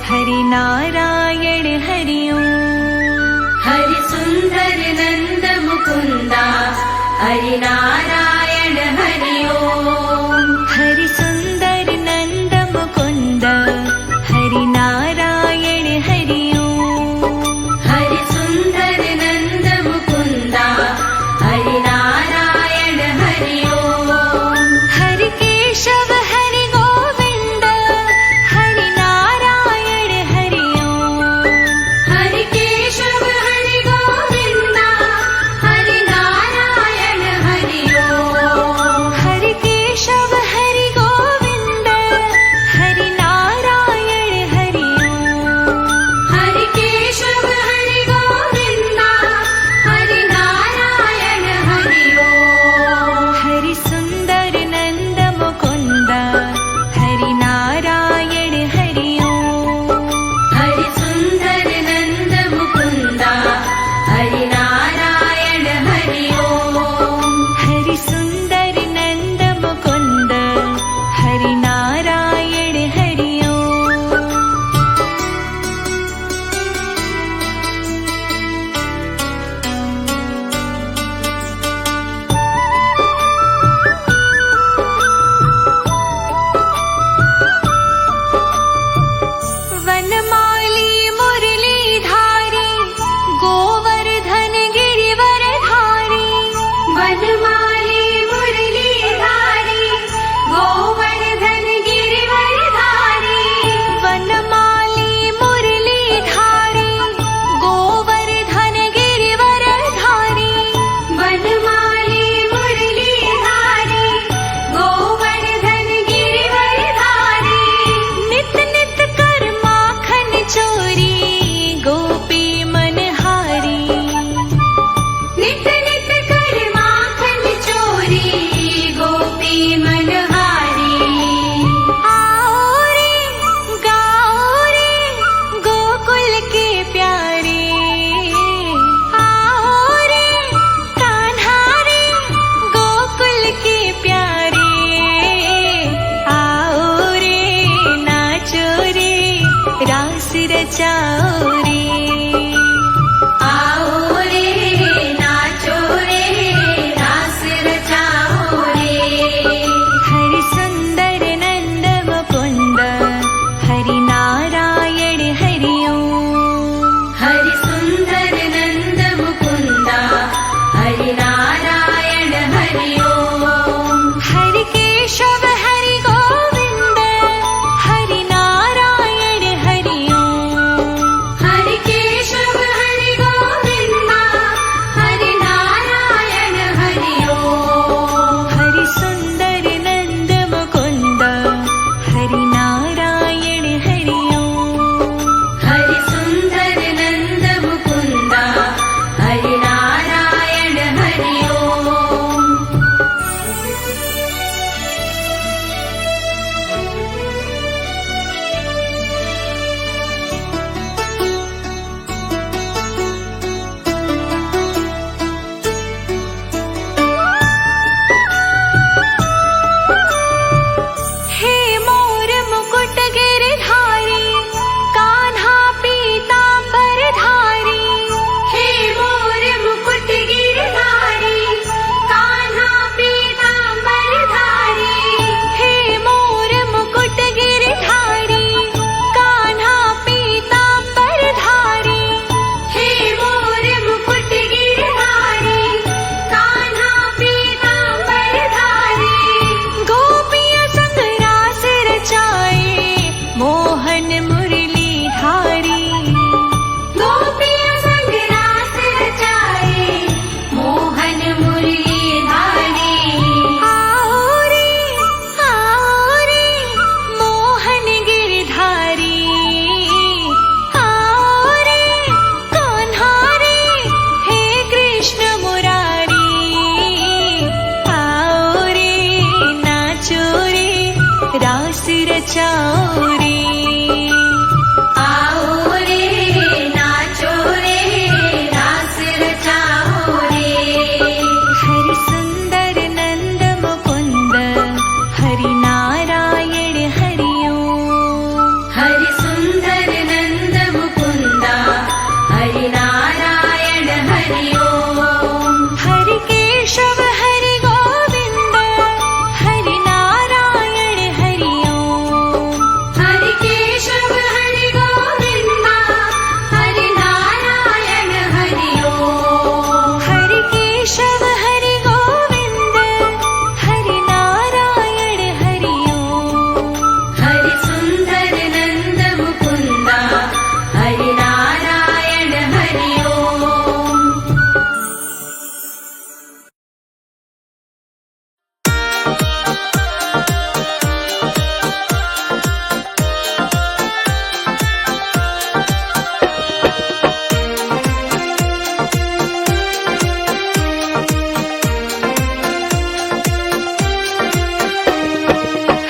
हरि नारायण हरि ओम। हरि सुंदर नंद मुकुंदा हरि नारायण हरि ओम। हरि सुंदर नंद मुकुंद हरि नारायण हरि ओम। हरि सुंदर नंद मुकुंदा हरि नारायण हरि ओम। हरि केशव हरि गोविंद हरि नारायण हरि ओम। हरि केशव हरि गोविंदा हरि नारायण हरि ओम। हरि केशव हरि गोविंद हरि नारायण हरि ओम। हरि केशव हरि गोविंदा हरि नारायण हरि ओम। हरि सुंदर नंद मुकुंद हरि नारायण हरि ओम। हरि सुंदर नंद मुकुंदा हरि नारायण हरि ओम। हरि सुंदर नंद मुकुंद हरि नारायण हरि ओम। वनमाली मुरलीधारी गोवर्धन गिरिवरधारी। वनमाली मुरलीधारी गोवर्धन गिरिवरधारी। वनमाली मुरलीधारी गोवर्धन गिरिवरधारी। वनमाली मुरलीधारी गोवर्धन गिरिवरधारी। नित नित कर माखन चोरी गोपी मनहारी। नित नित कर माखन चोरी गोपी मनहारी। आओ रे गाओ रे गोकुल के प्यारे। आओ रे कान्हा रे गोकुल के प्यारे। आओ रे नाचो रे रास रचाओ रे। आओ रे नाचो रे रास रचाओ रे। हरि सुंदर नंद मुकुंद हरि नारायण हरि ओम। हरि सुंदर नंद मुकुंदा हरि नारायण हरि ओम। हरि केशव हरि गोविंद हरि नारायण हरि ओम। हरि केशव हरि गोविंदा हरि नारायण हरि ओम। हरि सुंदर रचाओ रे। आओ रे नाचो रे रास रचाओ रे। हरि सुंदर नंद मुकुंद हरि नारायण हरि ओम। हरि सुंदर नंद मुकुंदा हरि नारायण हरि ओम। हरि केशव हरि गोविंद हरि नारायण हरि ओम। हरि केशव हरि गोविंदा हरि नारायण हरि ओम। हरि केशव हरि गोविंद हरि नारायण हरि ओम। हरि सुंदर नंद मुकुंदा हरि नारायण हरि ओम।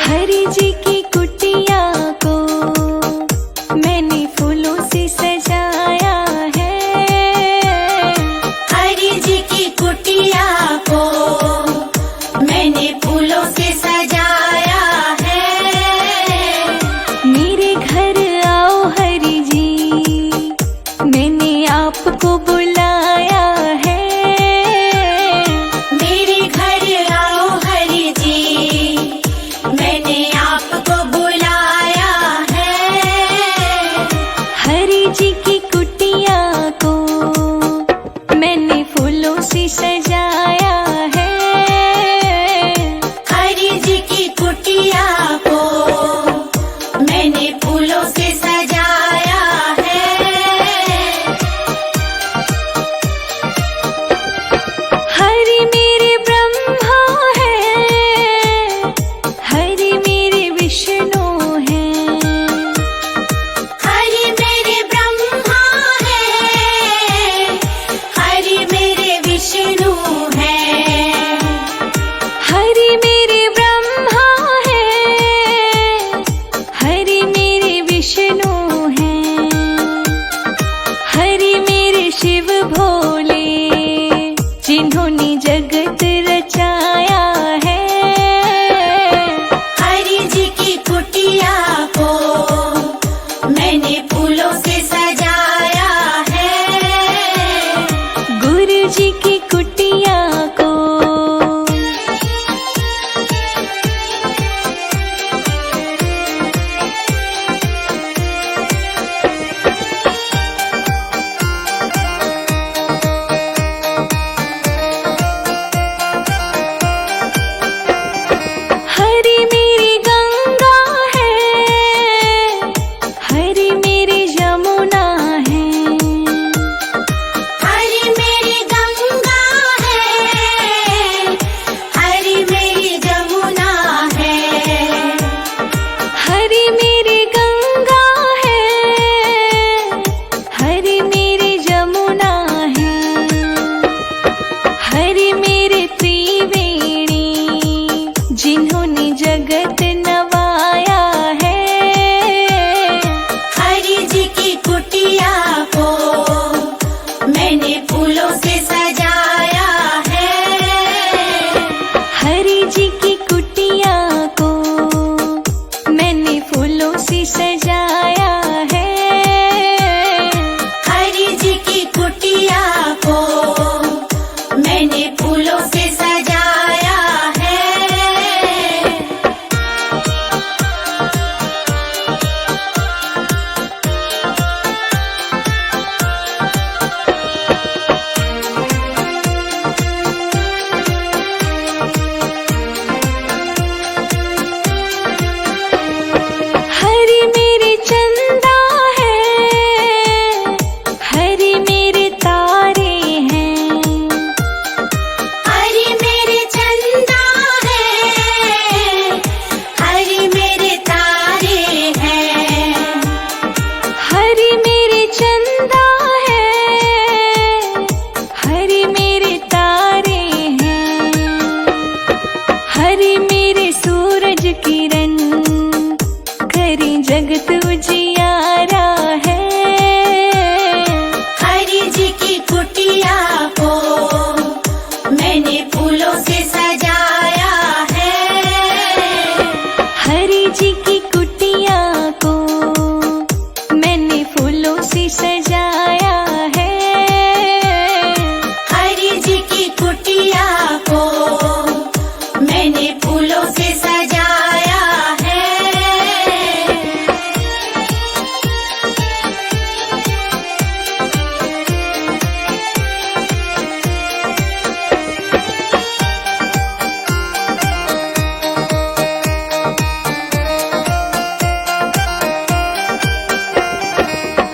हरि जी की कुटिया को मैंने फूलों से सजाया है। हरि जी की कुटिया को मैंने फूलों से सजाया है। मेरे घर आओ हरि जी मैंने आपको बुलाया है। मेरे घर आओ हरि जी मैंने आपको बुलाया है। हरि जी की कुटिया को मैंने फूलों से सजाया है। हरि जी की कुटिया को मैंने फूलों से सजाया है। हरि मेरे ब्रह्मा है हरि मेरे विष्णु है। हरि मेरे ब्रह्मा है हरि मेरे विष्णु है। हरि मेरे ब्रह्मा है हरि मेरे विष्णु है। हरि मेरे शिव भोले जिन्होंने जगत रचाया है। हरि जी की कुटिया को मैंने फूलों से सजाया है। गुरु जी की कुटिया को हरि मेरी गंगा है हरि मेरी यमुना है। हरि मेरी गंगा है हरि मेरी जमुना है। हरि मेरी गंगा है हरि मेरी यमुना है। हरि मेरे त्रिवेणी जिन्होंने जगत नवाया है। हरि जी की कुटिया को मैंने फूलों से सजाया है। हरि जी की कुटिया को मैंने फूलों से सजाया है। हरि जी की कुटिया को मैंने फूलों से सजाया है। हरि मेरे चंदा है हरि मेरे तारे हैं। हरि मेरे चंदा है हरि मेरे तारे हैं। हरि मेरे चंदा है हरि मेरे तारे हैं। हरि मेरे सूरज किरण करी जगत उजियारा है। हरि जी की कुटिया को मैंने फूलों से सजाया है। हरि जी की कुटिया को मैंने फूलों से सजाया है। हरि जी की कुटिया को मैंने फूलों से सजाया है।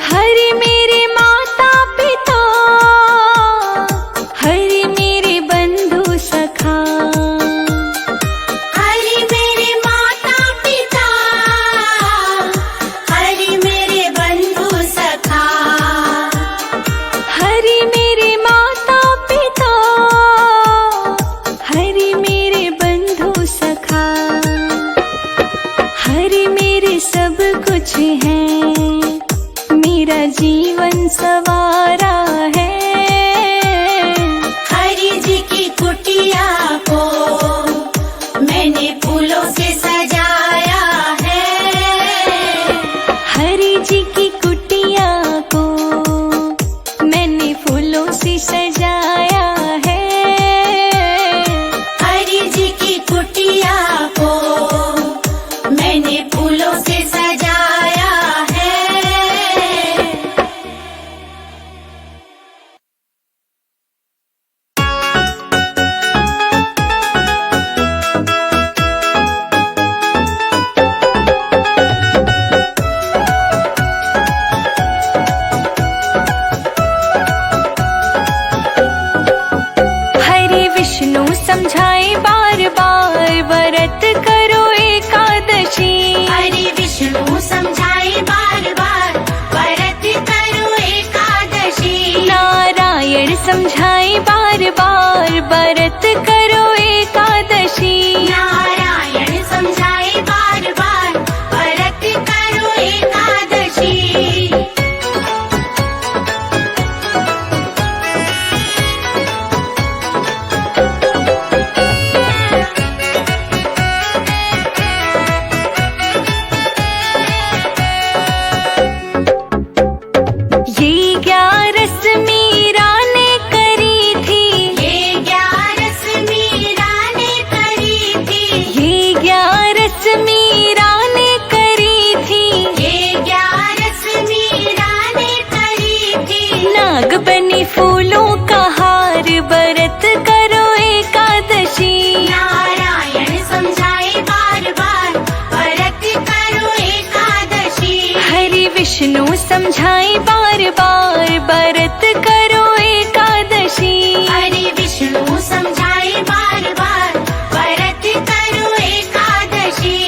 हरि मेरे माता पिता, हरि मेरे बंधु सखा। हरि मेरे माता पिता, हरि मेरे बंधु सखा। हरि मेरे माता पिता, हरि मेरे बंधु सखा। हरि मेरे सब कुछ है, मेरा जीवन सवारा है। हरि जी की कुटिया को मैंने फूलों से सजाया है। हरि जी की कुटिया को मैंने फूलों से सजाया है। हरि जी की कुटिया को मैंने फूलों से सजाया है। हरि विष्णु समझाए बार बार, व्रत करो एकादशी। हरि विष्णु समझाए बार बार, व्रत करो एकादशी। नारायण समझाए बार बार, व्रत करो एकादशी। नारायण समझाए बार बार, व्रत करो एकादशी। ये 11 मीरा ने करी थी। ये 11 मीरा ने करी थी। ये 11 मीरा ने करी थी। ये 11 मीरा ने करी थी। नाग बनी फूलों का हार, व्रत करो एकादशी। नारायण समझाए बार बार, व्रत करो एकादशी। हरि विष्णु समझाए बार बार, व्रत करो एकादशी। हरि विष्णु समझाए बार बार, व्रत करो एकादशी।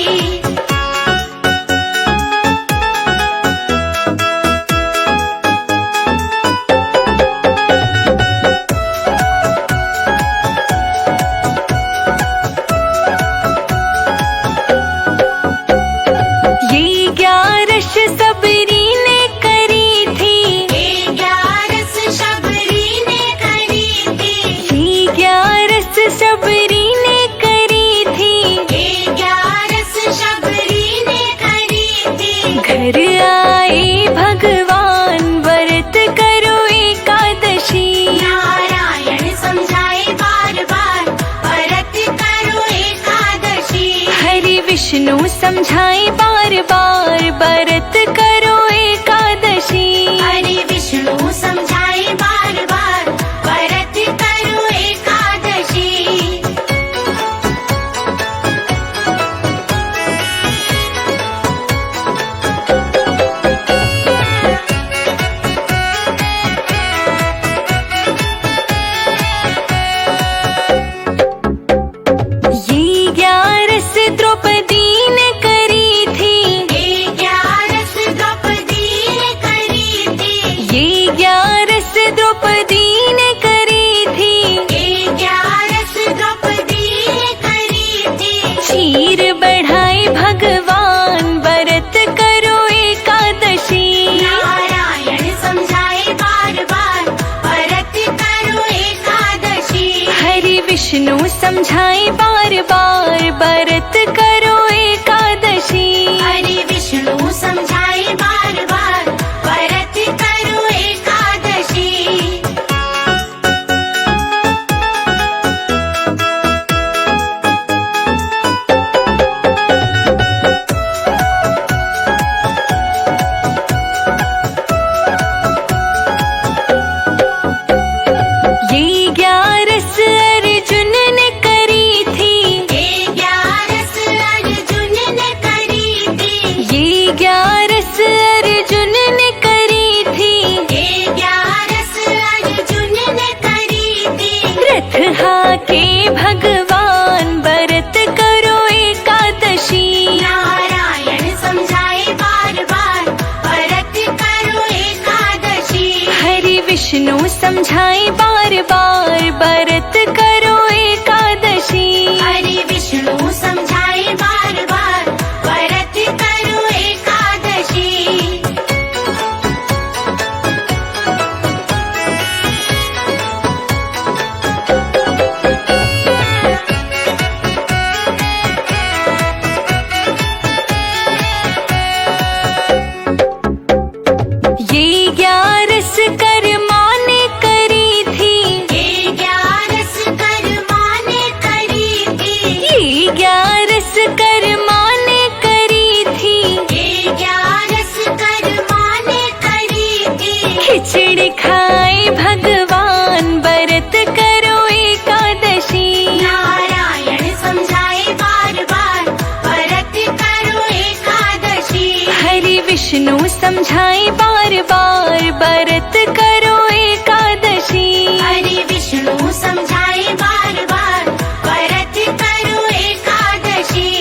ये 11 सबरी ने करी थी। ये 11 शबरी ने करी थी। ये 11 सबरी ने करी थी। ये 11 शबरी ने करी थी। घर आए भगवान, व्रत करो एकादशी। नारायण समझाए बार बार, व्रत करो एकादशी। हरि विष्णु समझाए बार बार, व्रत करो एकादशी। हरि विष्णु समझाए बार बार, व्रत करो एकादशी। ये 11 द्रौपदी ने करी थी। ये 11 द्रौपदी ने करी थी। ये 11 द्रौपदी ने करी थी। ये 11 द्रौपदी ने करी थी। क्षीर बढ़ाए भगवान, व्रत समझाए बार बार व्रत करो एकादशी। हरि विष्णु समझाए बार बार व्रत करो एकादशी। ये 11 अर्जुन ने करी थी। ये 11 अर्जुन ने करी थी। ये 11 अर्जुन ने करी थी। ये 11 अर्जुन ने करी थी। रथ हाके भगवान व्रत करो एकादशी। नारायण समझाए बार बार व्रत करो एकादशी। हरि विष्णु समझाए बार बार व्रत करो एकादशी। हरि विष्णु समझाए बार बार व्रत करो एकादशी। ये 11 कर्मा ने करी थी। ये 11 कर्मा ने करी थी। ये 11 कर्मा ने करी थी। ये 11 कर्मा ने करी थी। खिचड़ी खाए भगवान व्रत करो एकादशी। नारायण समझाए बार बार व्रत करो एकादशी। हरि विष्णु समझाए बार बार व्रत करो एकादशी। हरि विष्णु समझाए बार बार व्रत करो एकादशी।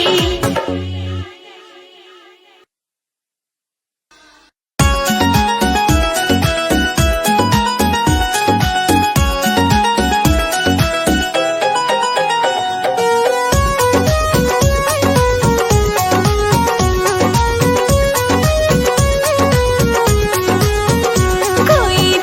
कोई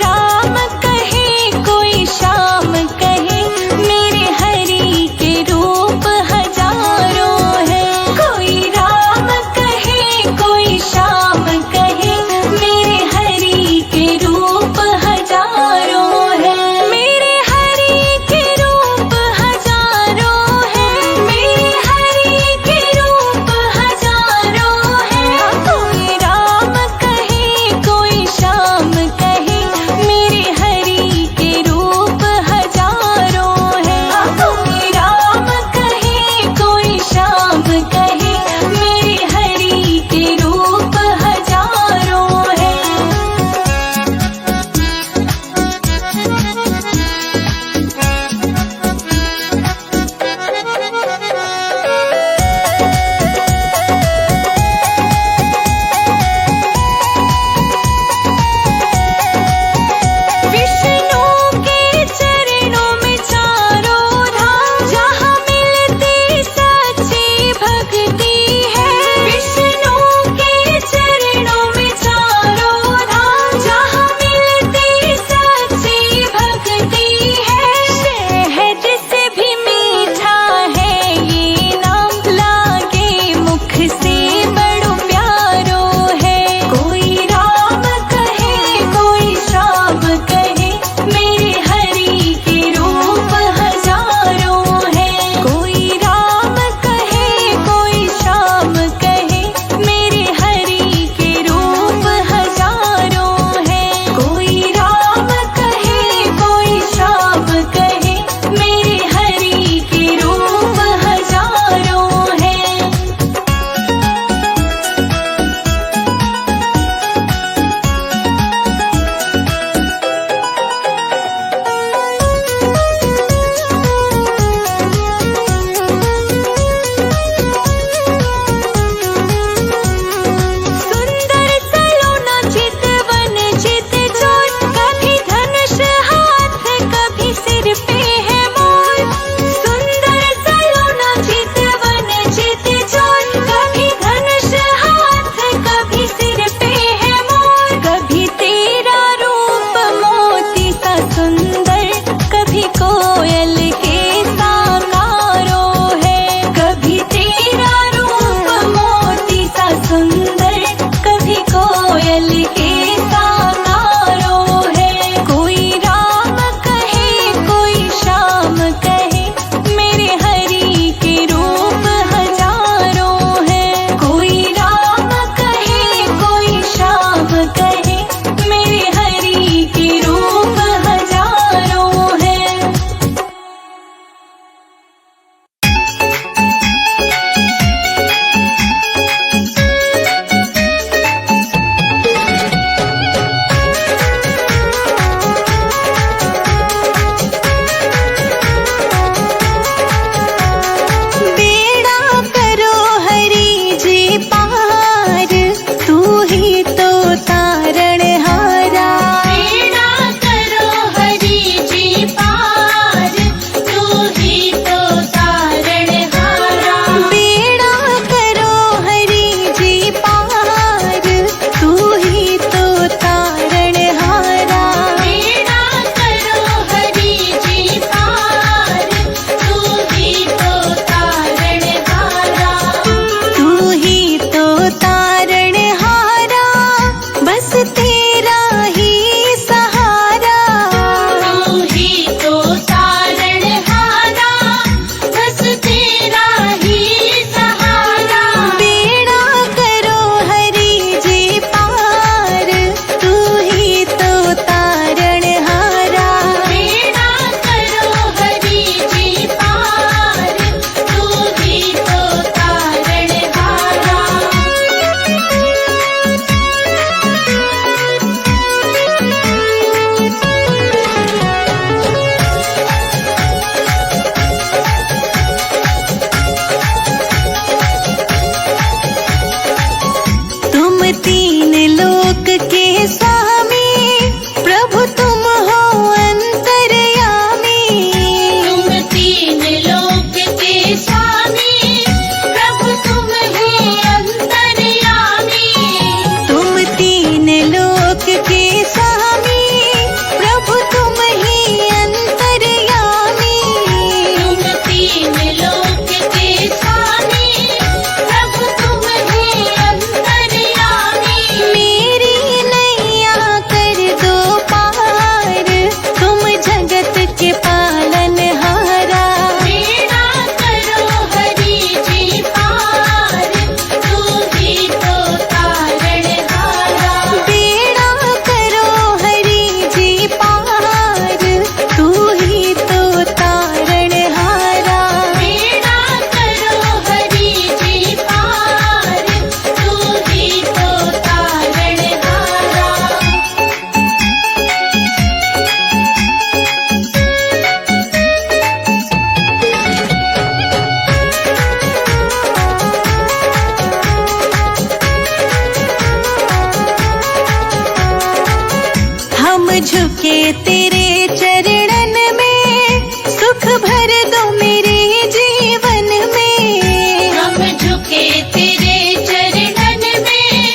झुके तेरे चरणन में, सुख भर दो मेरे जीवन में। हम झुके तेरे चरणन में,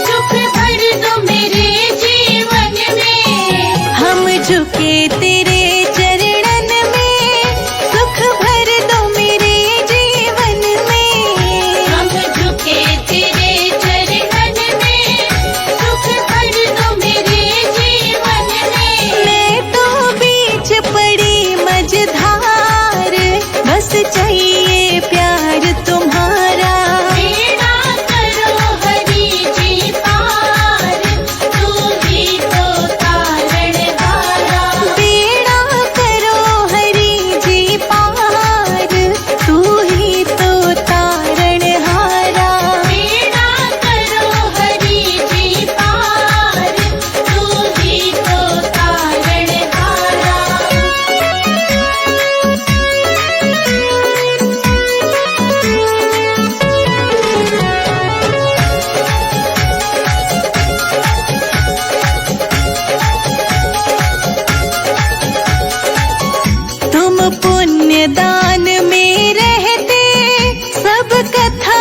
सुख भर दो मेरे जीवन में। हम झुके तेरे चरणन में, सुख भर दो मेरे जीवन में। हम झुके तेरे चरणन में, सुख भर दो मेरे जीवन में। मैं तो बीच पड़ी मझधार, बस चाहिए प्यार तुम्हारा। बेड़ा करो हरि जी पार, तू ही तो तारणहारा। बेड़ा करो हरि जी पार, तू ही तो तारणहारा। बेड़ा करो हरि जी पार, तू ही तो तारणहारा। तुम पुण्य दान में रहते, सब कथा